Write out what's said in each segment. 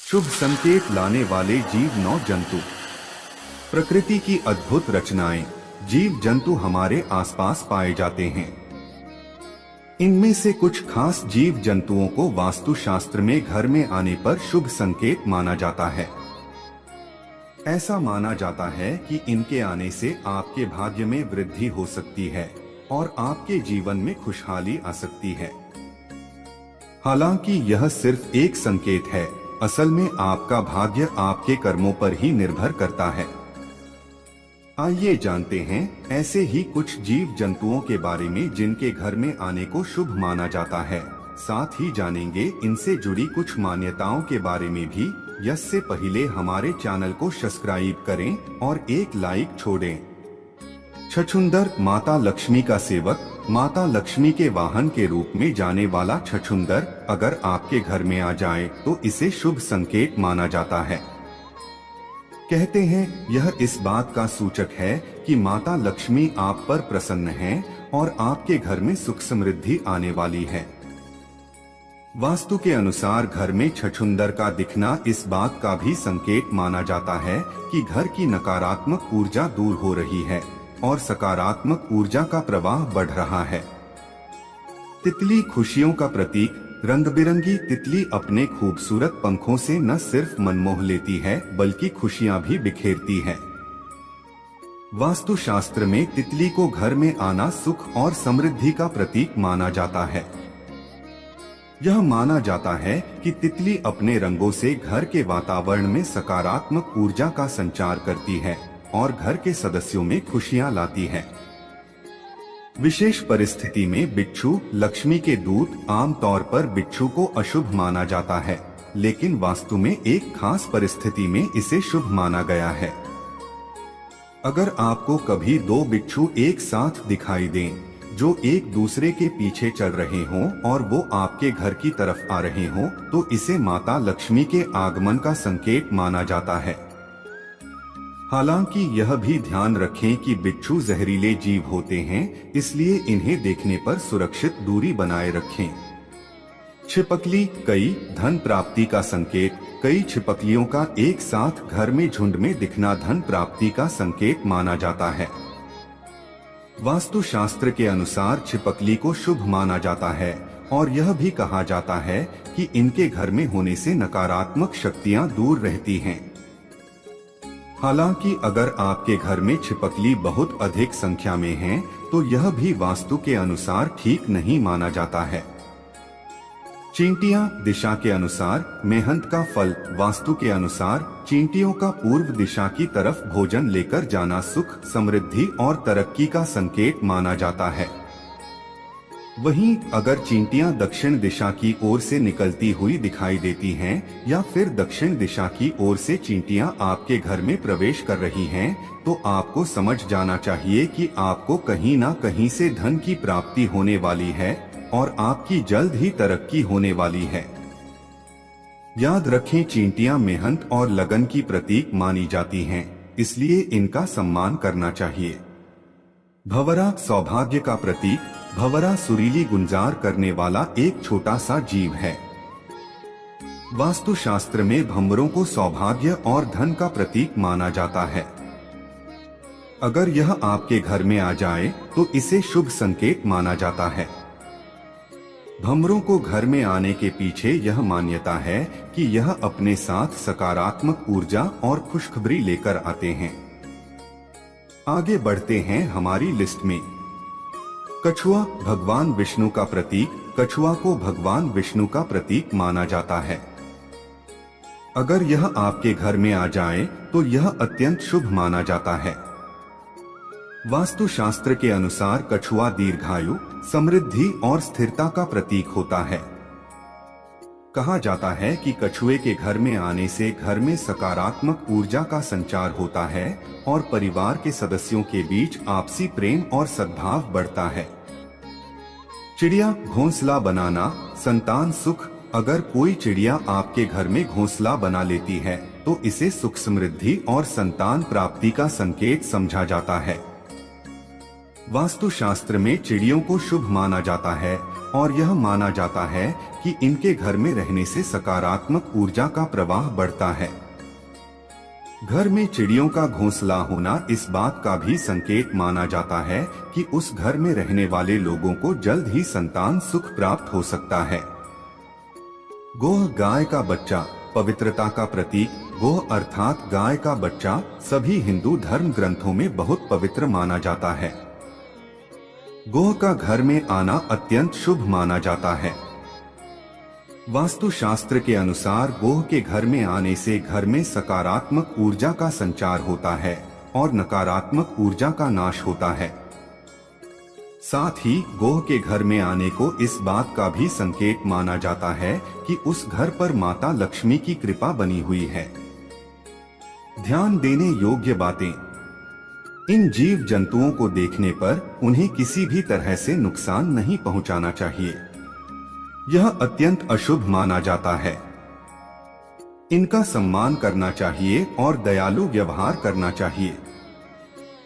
शुभ संकेत लाने वाले जीव नौ जंतु। प्रकृति की अद्भुत रचनाएं, जीव जंतु हमारे आसपास पाए जाते हैं। इनमें से कुछ खास जीव जंतुओं को वास्तुशास्त्र में घर में आने पर शुभ संकेत माना जाता है। ऐसा माना जाता है कि इनके आने से आपके भाग्य में वृद्धि हो सकती है और आपके जीवन में खुशहाली आ सकती है। हालांकि यह सिर्फ एक संकेत है, असल में आपका भाग्य आपके कर्मों पर ही निर्भर करता है। आइए जानते हैं ऐसे ही कुछ जीव जंतुओं के बारे में जिनके घर में आने को शुभ माना जाता है। साथ ही जानेंगे इनसे जुड़ी कुछ मान्यताओं के बारे में भी। इससे पहले हमारे चैनल को सब्सक्राइब करें और एक लाइक छोड़ें। छछूंदर माता लक्ष्मी का सेवक, माता लक्ष्मी के वाहन के रूप में जाने वाला छछूंदर अगर आपके घर में आ जाए तो इसे शुभ संकेत माना जाता है। कहते हैं यह इस बात का सूचक है कि माता लक्ष्मी आप पर प्रसन्न हैं और आपके घर में सुख समृद्धि आने वाली है। वास्तु के अनुसार घर में छछूंदर का दिखना इस बात का भी संकेत माना जाता है कि घर की नकारात्मक ऊर्जा दूर हो रही है और सकारात्मक ऊर्जा का प्रवाह बढ़ रहा है। तितली खुशियों का प्रतीक, रंग बिरंगी तितली अपने खूबसूरत पंखों से न सिर्फ मन मोह लेती है बल्कि खुशियां भी बिखेरती है। वास्तुशास्त्र में तितली को घर में आना सुख और समृद्धि का प्रतीक माना जाता है। यह माना जाता है कि तितली अपने रंगों से घर के वातावरण में सकारात्मक ऊर्जा का संचार करती है और घर के सदस्यों में खुशियां लाती है। विशेष परिस्थिति में बिच्छू लक्ष्मी के दूत, आमतौर पर बिच्छू को अशुभ माना जाता है, लेकिन वास्तु में एक खास परिस्थिति में इसे शुभ माना गया है। अगर आपको कभी दो बिच्छू एक साथ दिखाई दें जो एक दूसरे के पीछे चल रहे हों और वो आपके घर की तरफ आ रहे हों, तो इसे माता लक्ष्मी के आगमन का संकेत माना जाता है। हालांकि यह भी ध्यान रखें कि बिच्छू जहरीले जीव होते हैं, इसलिए इन्हें देखने पर सुरक्षित दूरी बनाए रखें। छिपकली कई, धन प्राप्ति का संकेत। कई छिपकलियों का एक साथ घर में झुंड में दिखना धन प्राप्ति का संकेत माना जाता है। वास्तुशास्त्र के अनुसार छिपकली को शुभ माना जाता है और यह भी कहा जाता है कि इनके घर में होने से नकारात्मक शक्तियां दूर रहती हैं। हालांकि अगर आपके घर में छिपकली बहुत अधिक संख्या में हैं, तो यह भी वास्तु के अनुसार ठीक नहीं माना जाता है। चींटियां दिशा के अनुसार मेहनत का फल। वास्तु के अनुसार चींटियों का पूर्व दिशा की तरफ भोजन लेकर जाना सुख, समृद्धि और तरक्की का संकेत माना जाता है। वहीं अगर चींटियां दक्षिण दिशा की ओर से निकलती हुई दिखाई देती हैं या फिर दक्षिण दिशा की ओर से चींटियां आपके घर में प्रवेश कर रही हैं, तो आपको समझ जाना चाहिए कि आपको कहीं ना कहीं से धन की प्राप्ति होने वाली है और आपकी जल्द ही तरक्की होने वाली है। याद रखें, चींटियां मेहनत और लगन की प्रतीक मानी जाती हैं, इसलिए इनका सम्मान करना चाहिए। भंवरा सौभाग्य का प्रतीक। भंवरा सुरीली गुंजार करने वाला एक छोटा सा जीव है। वास्तुशास्त्र में भंवरों को सौभाग्य और धन का प्रतीक माना जाता है। अगर यह आपके घर में आ जाए तो इसे शुभ संकेत माना जाता है। भंवरों को घर में आने के पीछे यह मान्यता है कि यह अपने साथ सकारात्मक ऊर्जा और खुशखबरी लेकर आते हैं। आगे बढ़ते हैं हमारी लिस्ट में। कछुआ भगवान विष्णु का प्रतीक। कछुआ को भगवान विष्णु का प्रतीक माना जाता है। अगर यह आपके घर में आ जाए तो यह अत्यंत शुभ माना जाता है। वास्तुशास्त्र के अनुसार कछुआ दीर्घायु, समृद्धि और स्थिरता का प्रतीक होता है। कहा जाता है कि कछुए के घर में आने से घर में सकारात्मक ऊर्जा का संचार होता है और परिवार के सदस्यों के बीच आपसी प्रेम और सद्भाव बढ़ता है। चिड़िया घोंसला बनाना, संतान सुख। अगर कोई चिड़िया आपके घर में घोंसला बना लेती है तो इसे सुख समृद्धि और संतान प्राप्ति का संकेत समझा जाता है। वास्तुशास्त्र में चिड़ियों को शुभ माना जाता है और यह माना जाता है कि इनके घर में रहने से सकारात्मक ऊर्जा का प्रवाह बढ़ता है। घर में चिड़ियों का घोंसला होना इस बात का भी संकेत माना जाता है कि उस घर में रहने वाले लोगों को जल्द ही संतान सुख प्राप्त हो सकता है। गोह गाय का बच्चा पवित्रता का प्रतीक। गोह अर्थात गाय का बच्चा सभी हिंदू धर्म ग्रंथों में बहुत पवित्र माना जाता है। गोह का घर में आना अत्यंत शुभ माना जाता है। वास्तुशास्त्र के अनुसार गोह के घर में आने से घर में सकारात्मक ऊर्जा का संचार होता है और नकारात्मक ऊर्जा का नाश होता है। साथ ही गोह के घर में आने को इस बात का भी संकेत माना जाता है कि उस घर पर माता लक्ष्मी की कृपा बनी हुई है। ध्यान देने योग्य बातें। इन जीव जंतुओं को देखने पर उन्हें किसी भी तरह से नुकसान नहीं पहुंचाना चाहिए। यह अत्यंत अशुभ माना जाता है। इनका सम्मान करना चाहिए और दयालु व्यवहार करना चाहिए।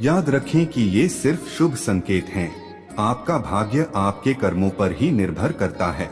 याद रखें कि ये सिर्फ शुभ संकेत हैं। आपका भाग्य आपके कर्मों पर ही निर्भर करता है।